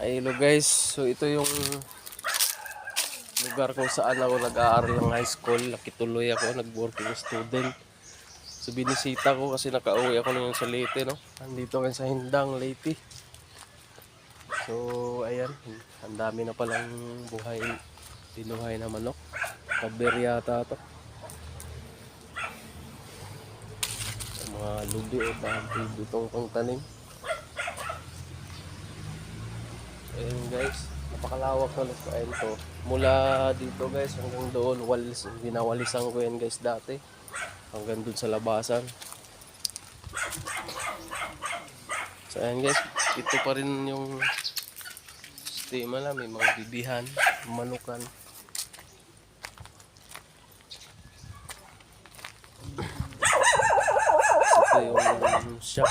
Ay, hello guys. So ito yung lugar kung saan ako nag-aaral ng high school. Nakituloy ako, nag-working student. So binisita ko kasi nakauwi ako ngayon sa Leyte, no? Andito ngayon sa Hindang, Leyte. So ayan, ang dami na palang binuhay na manok. Paber yata ito. Mga lubi o dahil itong pangtanim. Ayan guys, napakalawak na lupain to. Mula dito guys hanggang doon, binawalisan ko yan guys dati. Hanggang doon sa labasan. So ayan guys, ito pa rin yung sistema na may mga bibihan, manukan. Ito yung shop.